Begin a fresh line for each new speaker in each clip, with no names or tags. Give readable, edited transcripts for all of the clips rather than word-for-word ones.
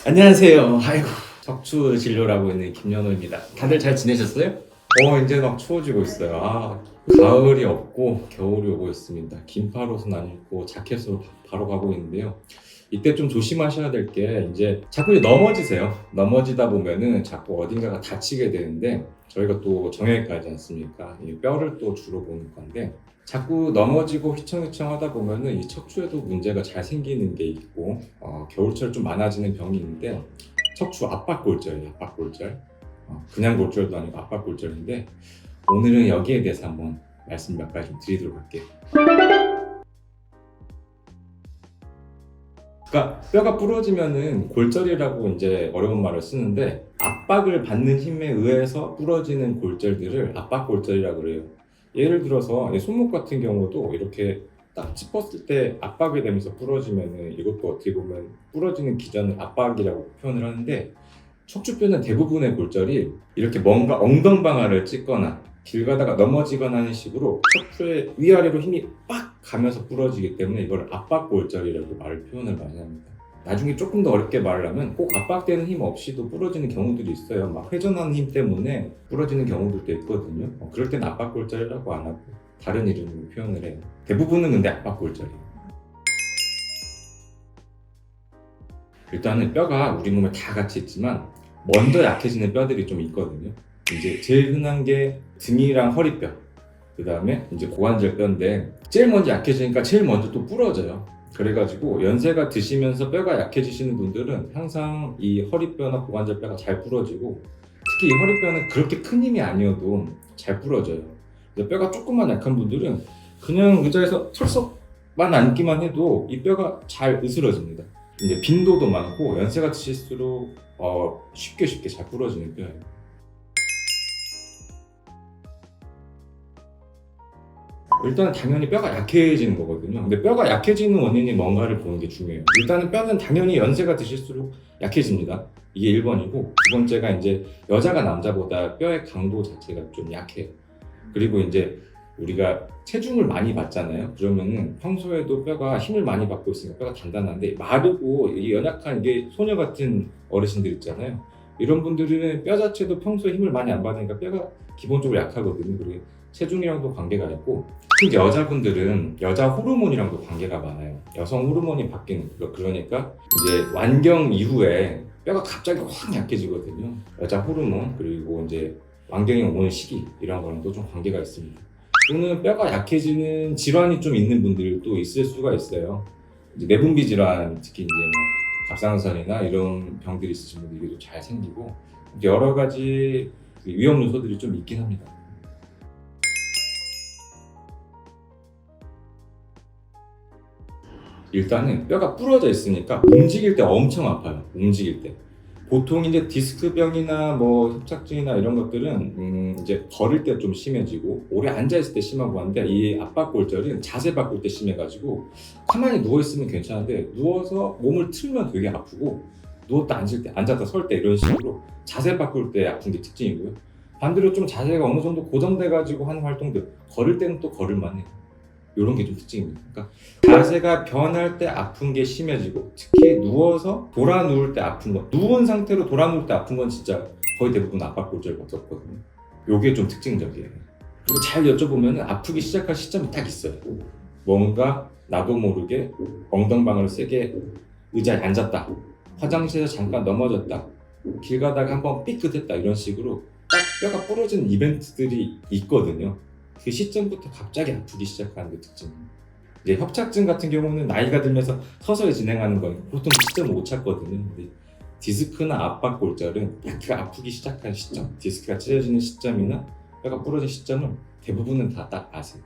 안녕하세요. 아이고, 척추 진료를 하고 있는 김연호입니다. 다들 잘 지내셨어요? 이제 막 추워지고 있어요. 가을이 없고 겨울이 오고 있습니다. 긴팔 옷은 안 입고 자켓으로 바로 가고 있는데요. 이때 좀 조심하셔야 될 게 이제 자꾸 넘어지세요. 넘어지다 보면은 자꾸 어딘가가 다치게 되는데 저희가 또 정형외과지 않습니까? 이 뼈를 또 주로 보는 건데 자꾸 넘어지고 휘청휘청 하다 보면은 이 척추에도 문제가 잘 생기는 게 있고 겨울철 좀 많아지는 병이 있는데 척추 압박골절이에요. 압박골절. 그냥 골절도 아니고 압박골절인데 오늘은 여기에 대해서 한번 말씀 몇 가지 좀 드리도록 할게요. 그러니까 뼈가 부러지면은 골절이라고 이제 어려운 말을 쓰는데 압박을 받는 힘에 의해서 부러지는 골절들을 압박골절이라고 그래요. 예를 들어서 이 손목 같은 경우도 이렇게 딱 짚었을 때 압박이 되면서 부러지면은 이것도 어떻게 보면 부러지는 기전을 압박이라고 표현을 하는데 척추뼈는 대부분의 골절이 이렇게 뭔가 엉덩방아를 찢거나 길 가다가 넘어지거나 하는 식으로 척추의 위아래로 힘이 빡 가면서 부러지기 때문에 이걸 압박골절이라고 말을 표현을 많이 합니다. 나중에 조금 더 어렵게 말을 하면 꼭 압박되는 힘 없이도 부러지는 경우들이 있어요. 막 회전하는 힘 때문에 부러지는 경우들도 있거든요. 그럴 땐 압박골절이라고 안 하고 다른 이름으로 표현을 해요. 대부분은 근데 압박골절이에요. 일단은 뼈가 우리 몸에 다 같이 있지만 먼저 약해지는 뼈들이 좀 있거든요. 이제 제일 흔한 게 등이랑 허리뼈, 그 다음에 이제 고관절 뼈인데 제일 먼저 약해지니까 제일 먼저 또 부러져요. 그래가지고 연세가 드시면서 뼈가 약해지시는 분들은 항상 이 허리뼈나 고관절 뼈가 잘 부러지고 특히 이 허리뼈는 그렇게 큰 힘이 아니어도 잘 부러져요. 뼈가 조금만 약한 분들은 그냥 의자에서 털썩만 앉기만 해도 이 뼈가 잘 으스러집니다. 이제 빈도도 많고 연세가 드실수록 쉽게 잘 부러지는 뼈예요. 일단은 당연히 뼈가 약해지는 거거든요. 근데 뼈가 약해지는 원인이 뭔가를 보는 게 중요해요. 일단은 뼈는 당연히 연세가 드실수록 약해집니다. 이게 1번이고 두 번째가 이제 여자가 남자보다 뼈의 강도 자체가 좀 약해요. 그리고 이제 우리가 체중을 많이 받잖아요. 그러면은 평소에도 뼈가 힘을 많이 받고 있으니까 뼈가 단단한데 마르고 이 연약한 이게 소녀 같은 어르신들 있잖아요. 이런 분들은 뼈 자체도 평소에 힘을 많이 안 받으니까 뼈가 기본적으로 약하거든요. 그리고 체중이랑도 관계가 있고 특히 여자분들은 여자 호르몬이랑도 관계가 많아요. 여성 호르몬이 바뀌는 그러니까 이제 완경 이후에 뼈가 갑자기 확 약해지거든요. 여자 호르몬 그리고 이제 완경이 오는 시기 이런 거랑도 좀 관계가 있습니다. 또는 뼈가 약해지는 질환이 좀 있는 분들도 있을 수가 있어요. 이제 내분비 질환 특히 이제 뭐 갑상선이나 이런 병들이 있으신 분들도 잘 생기고 여러 가지 위험 요소들이 좀 있긴 합니다. 일단은 뼈가 부러져 있으니까 움직일 때 엄청 아파요. 움직일 때. 보통 이제 디스크병이나 뭐 협착증이나 이런 것들은 이제 걸을 때 좀 심해지고 오래 앉아 있을 때 심하고 한데 이 압박골절은 자세 바꿀 때 심해가지고 가만히 누워 있으면 괜찮은데 누워서 몸을 틀면 되게 아프고 누웠다 앉을 때 앉았다 설 때 이런 식으로 자세 바꿀 때 아픈 게 특징이고요. 반대로 좀 자세가 어느 정도 고정돼가지고 하는 활동들 걸을 때는 또 걸을만 해요. 이런 게 좀 특징입니다. 그러니까 자세가 변할 때 아픈 게 심해지고 특히 누워서 돌아 누울 때 아픈 거 누운 상태로 돌아 누울 때 아픈 건 진짜 거의 대부분 압박골절밖에 없거든요. 요게 좀 특징적이에요. 그리고 잘 여쭤보면 아프기 시작할 시점이 딱 있어요. 뭔가 나도 모르게 엉덩방아를 세게 의자에 앉았다, 화장실에서 잠깐 넘어졌다, 길 가다가 한번 삐끗했다 이런 식으로 딱 뼈가 부러지는 이벤트들이 있거든요. 그 시점부터 갑자기 아프기 시작하는 게 특징입니다. 이제 협착증 같은 경우는 나이가 들면서 서서히 진행하는 건 보통 그 시점을 못 찾거든요. 근데 디스크나 압박골절은 그 아프기 시작한 시점, 디스크가 찢어지는 시점이나 뼈가 부러진 시점을 대부분은 다 딱 아세요.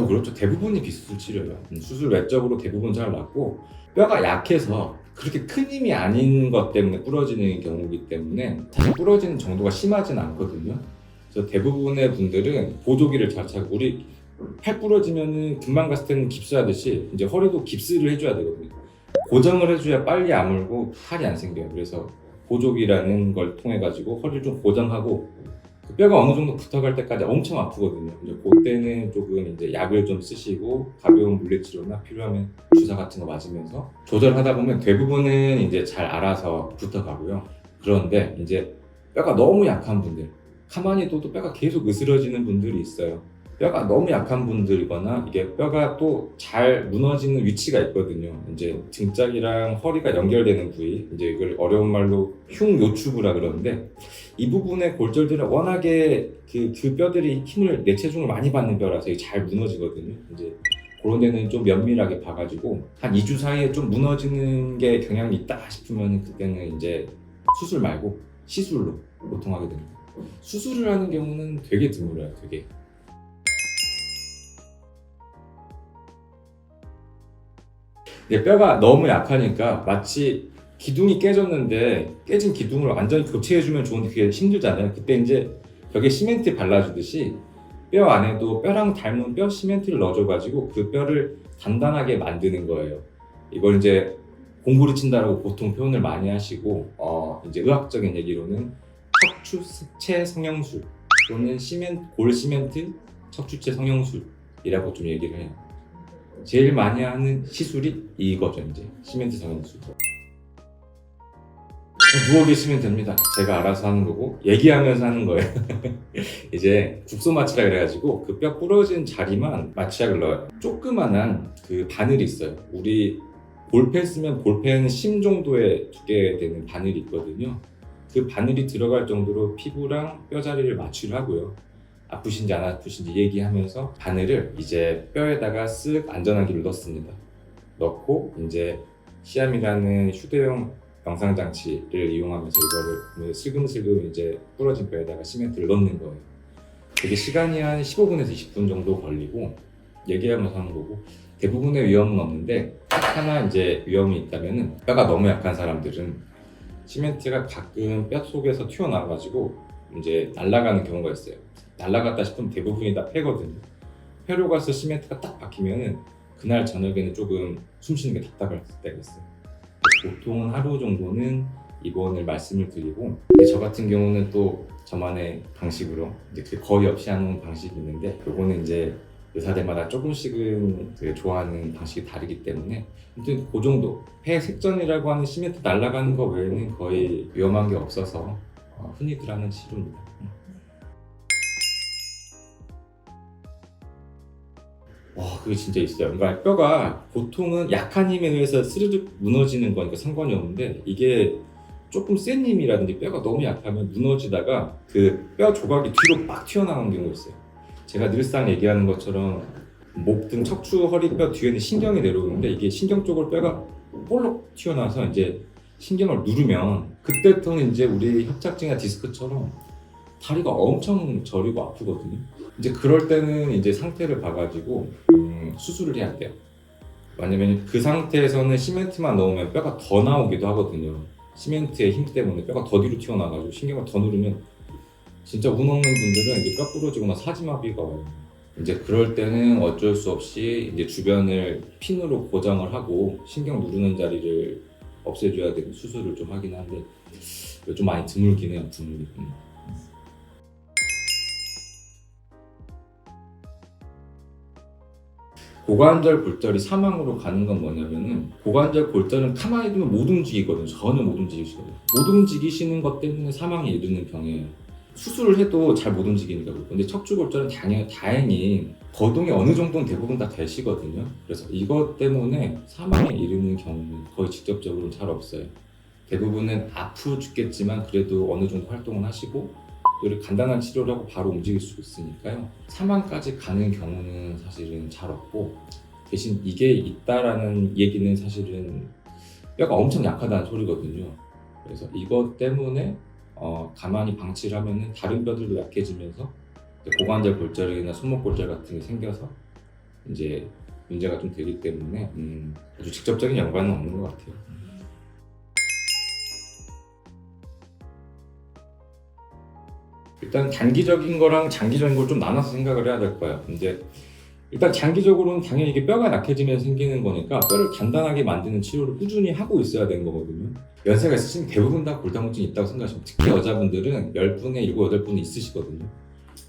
그렇죠. 대부분이 비수술 치료예요. 수술 외적으로 대부분 잘 낫고 뼈가 약해서 그렇게 큰 힘이 아닌 것 때문에 부러지는 경우이기 때문에 사실 부러지는 정도가 심하진 않거든요. 그래서 대부분의 분들은 보조기를 잘 차고 우리 팔 부러지면은 금방 갔을 때는 깁스하듯이 이제 허리도 깁스를 해줘야 되거든요. 고정을 해줘야 빨리 아물고 탈이 안 생겨요. 그래서 보조기라는 걸 통해 가지고 허리를 좀 고정하고 그 뼈가 어느 정도 붙어갈 때까지 엄청 아프거든요. 이제 그때는 조금 이제 약을 좀 쓰시고 가벼운 물리치료나 필요하면 주사 같은 거 맞으면서 조절하다 보면 대부분은 이제 잘 알아서 붙어가고요. 그런데 이제 뼈가 너무 약한 분들, 가만히 둬도 뼈가 계속 으스러지는 분들이 있어요. 뼈가 너무 약한 분들이거나 이게 뼈가 또 잘 무너지는 위치가 있거든요. 이제 등짝이랑 허리가 연결되는 부위, 이제 이걸 어려운 말로 흉요추부라 그러는데 이 부분의 골절들은 워낙에 그 뼈들이 힘을 내 체중을 많이 받는 뼈라서 이게 잘 무너지거든요. 이제 그런 데는 좀 면밀하게 봐가지고 한 2주 사이에 좀 무너지는 게 경향이 있다 싶으면 그때는 이제 수술 말고 시술로 보통 하게 됩니다. 수술을 하는 경우는 되게 드물어요. 되게. 근데 뼈가 너무 약하니까 마치 기둥이 깨졌는데 깨진 기둥을 완전히 교체해주면 좋은데 그게 힘들잖아요. 그때 이제 벽에 시멘트 발라주듯이 뼈 안에도 뼈랑 닮은 뼈 시멘트를 넣어줘가지고 그 뼈를 단단하게 만드는 거예요. 이걸 이제 공구리 친다라고 보통 표현을 많이 하시고 이제 의학적인 얘기로는 척추체 성형술 또는 골 시멘트 척추체 성형술이라고 좀 얘기를 해요. 제일 많이 하는 시술이 이거죠. 이제 시멘트 성형술. 누워 계시면 됩니다. 제가 알아서 하는 거고 얘기하면서 하는 거예요. 이제 국소 마취라 그래가지고 그 뼈 부러진 자리만 마취약을 넣어요. 조그만한 그 바늘이 있어요. 우리 볼펜 쓰면 볼펜 심 정도의 두께 되는 바늘이 있거든요. 그 바늘이 들어갈 정도로 피부랑 뼈 자리를 마취를 하고요. 아프신지 안 아프신지 얘기하면서 바늘을 이제 뼈에다가 쓱 안전하기를 넣습니다. 넣고 이제 시암이라는 휴대용 영상장치를 이용하면서 이거를 슬금슬금 이제 부러진 뼈에다가 시멘트를 넣는 거예요. 되게 시간이 한 15분에서 20분 정도 걸리고 얘기하면서 하는 거고 대부분의 위험은 없는데 딱 하나 이제 위험이 있다면은 뼈가 너무 약한 사람들은 시멘트가 가끔 뼈 속에서 튀어나와가지고 이제 날아가는 경우가 있어요. 날아갔다 싶으면 대부분이 다 폐거든요. 폐로 가서 시멘트가 딱 박히면은 그날 저녁에는 조금 숨쉬는 게 답답할 때가 있어요. 보통은 하루 정도는 입원을 말씀을 드리고 저 같은 경우는 또 저만의 방식으로 이제 거의 없이 하는 방식이 있는데 요거는 이제 의사들마다 조금씩은 되게 좋아하는 방식이 다르기 때문에 아무튼 그 정도 폐색전이라고 하는 시멘트 날아가는 거 외에는 거의 위험한 게 없어서 흔히들 하는 치료입니다. 와, 그게 진짜 있어요. 그러니까 뼈가 보통은 약한 힘에 의해서 스르륵 무너지는 거니까 상관이 없는데 이게 조금 센 힘이라든지 뼈가 너무 약하면 무너지다가 그 뼈 조각이 뒤로 막 튀어나오는 경우가 있어요. 제가 늘상 얘기하는 것처럼 목 등 척추 허리뼈 뒤에는 신경이 내려오는데 이게 신경 쪽으로 뼈가 볼록 튀어나와서 이제 신경을 누르면 그때부터는 이제 우리 협착증이나 디스크처럼 다리가 엄청 저리고 아프거든요. 이제 그럴 때는 이제 상태를 봐가지고 수술을 해야 돼요. 왜냐면 그 상태에서는 시멘트만 넣으면 뼈가 더 나오기도 하거든요. 시멘트의 힘 때문에 뼈가 더 뒤로 튀어나와가지고 신경을 더 누르면 진짜 운 없는 분들은 이제 뼈 부러지거나 사지마비가 와요. 이제 그럴 때는 어쩔 수 없이 이제 주변을 핀으로 고정을 하고 신경 누르는 자리를 없애줘야 되는 수술을 좀 하긴 한데 좀 많이 드물긴 해요. 드물긴. 고관절 골절이 사망으로 가는 건 뭐냐면은 고관절 골절은 가만히 두면 못 움직이거든요. 전혀 못 움직이시거든요. 못 움직이시는 것 때문에 사망에 이르는 병이에요. 수술을 해도 잘 못 움직이니까 그렇고 근데 척추 골절은 다행히 거동이 어느 정도는 대부분 다 되시거든요. 그래서 이것 때문에 사망에 이르는 경우는 거의 직접적으로는 잘 없어요. 대부분은 아프 죽겠지만 그래도 어느 정도 활동은 하시고 이렇게 간단한 치료를 하고 바로 움직일 수 있으니까요. 사망까지 가는 경우는 사실은 잘 없고 대신 이게 있다라는 얘기는 사실은 뼈가 엄청 약하다는 소리거든요. 그래서 이것 때문에 가만히 방치를 하면은 다른 뼈들도 약해지면서 고관절 골절이나 손목 골절 같은 게 생겨서 이제 문제가 좀 되기 때문에 아주 직접적인 연관은 없는 것 같아요. 일단 단기적인 거랑 장기적인 걸 좀 나눠서 생각을 해야 될 거예요. 근데 일단 장기적으로는 당연히 이게 뼈가 약해지면서 생기는 거니까 뼈를 단단하게 만드는 치료를 꾸준히 하고 있어야 되는 거거든요. 연세가 있으시면 대부분 다 골다공증이 있다고 생각하시면, 특히 여자분들은 10분에 7, 8분은 있으시거든요.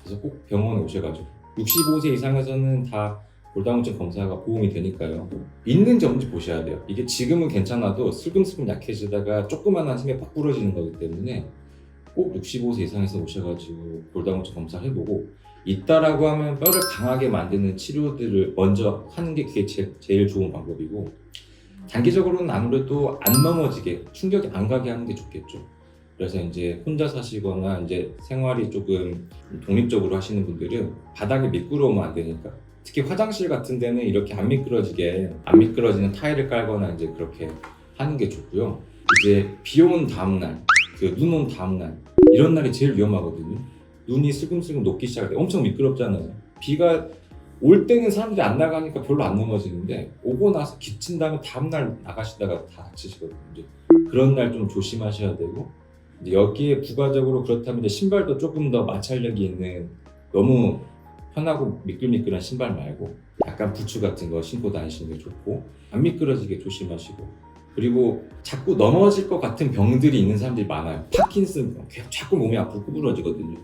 그래서 꼭 병원에 오셔가지고 65세 이상에서는 다 골다공증 검사가 보험이 되니까요. 있는지 없는지 보셔야 돼요. 이게 지금은 괜찮아도 슬금슬금 약해지다가 조그만한 힘에 팍 부러지는 거기 때문에 꼭 65세 이상에서 오셔가지고 골다공증 검사를 해보고, 있다라고 하면 뼈를 강하게 만드는 치료들을 먼저 하는 게 그게 제일 좋은 방법이고, 단기적으로는 아무래도 안 넘어지게, 충격이 안 가게 하는 게 좋겠죠. 그래서 이제 혼자 사시거나 이제 생활이 조금 독립적으로 하시는 분들은 바닥이 미끄러우면 안 되니까, 특히 화장실 같은 데는 이렇게 안 미끄러지는 타일을 깔거나 이제 그렇게 하는 게 좋고요. 이제 비 온 다음날, 눈 온 다음날, 이런 날이 제일 위험하거든요. 눈이 슬금슬금 녹기 시작할 때 엄청 미끄럽잖아요. 비가 올 때는 사람들이 안 나가니까 별로 안 넘어지는데, 오고 나서 기친 다음에 다음날 나가시다가 다 다치시거든요. 이제 그런 날 좀 조심하셔야 되고, 이제 여기에 부가적으로 그렇다면 이제 신발도 조금 더 마찰력이 있는, 너무 편하고 미끌미끌한 신발 말고 약간 부츠 같은 거 신고 다니시는 게 좋고, 안 미끄러지게 조심하시고, 그리고 자꾸 넘어질 것 같은 병들이 있는 사람들이 많아요. 파킨슨병, 자꾸 몸이 아프고 구부러지거든요.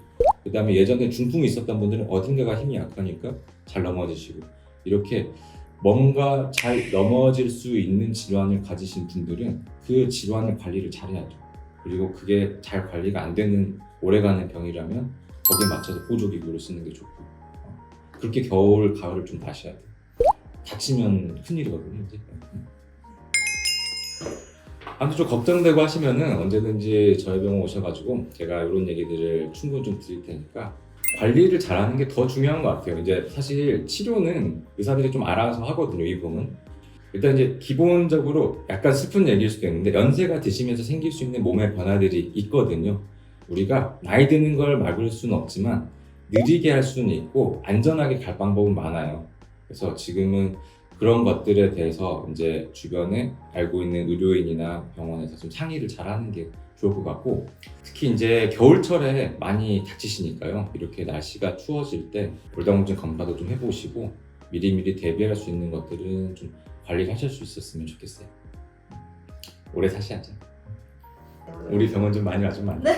그 다음에 예전에 중풍이 있었던 분들은 어딘가가 힘이 약하니까 잘 넘어지시고, 이렇게 뭔가 잘 넘어질 수 있는 질환을 가지신 분들은 그 질환을 관리를 잘해야죠. 그리고 그게 잘 관리가 안 되는 오래가는 병이라면 거기에 맞춰서 보조기구를 쓰는 게 좋고, 그렇게 겨울, 가을을 좀 다셔야 돼요. 다치면 큰일이거든요, 이제. 아무튼 좀 걱정되고 하시면은 언제든지 저희 병원 오셔가지고 제가 이런 얘기들을 충분히 좀 드릴 테니까, 관리를 잘하는 게 더 중요한 것 같아요. 이제 사실 치료는 의사들이 좀 알아서 하거든요, 이 부분은. 일단 이제 기본적으로 약간 슬픈 얘기일 수도 있는데, 연세가 드시면서 생길 수 있는 몸의 변화들이 있거든요. 우리가 나이 드는 걸 막을 수는 없지만 느리게 할 수는 있고 안전하게 갈 방법은 많아요. 그래서 지금은 그런 것들에 대해서 이제 주변에 알고 있는 의료인이나 병원에서 좀 상의를 잘 하는 게 좋을 것 같고, 특히 이제 겨울철에 많이 다치시니까요. 이렇게 날씨가 추워질 때 골다공증 검사도 좀 해보시고 미리미리 대비할 수 있는 것들은 좀 관리를 하실 수 있었으면 좋겠어요. 오래 사셔야죠. 우리 병원 좀 많이 와주면 안 돼요?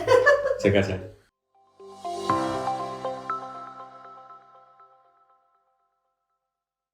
제가 잘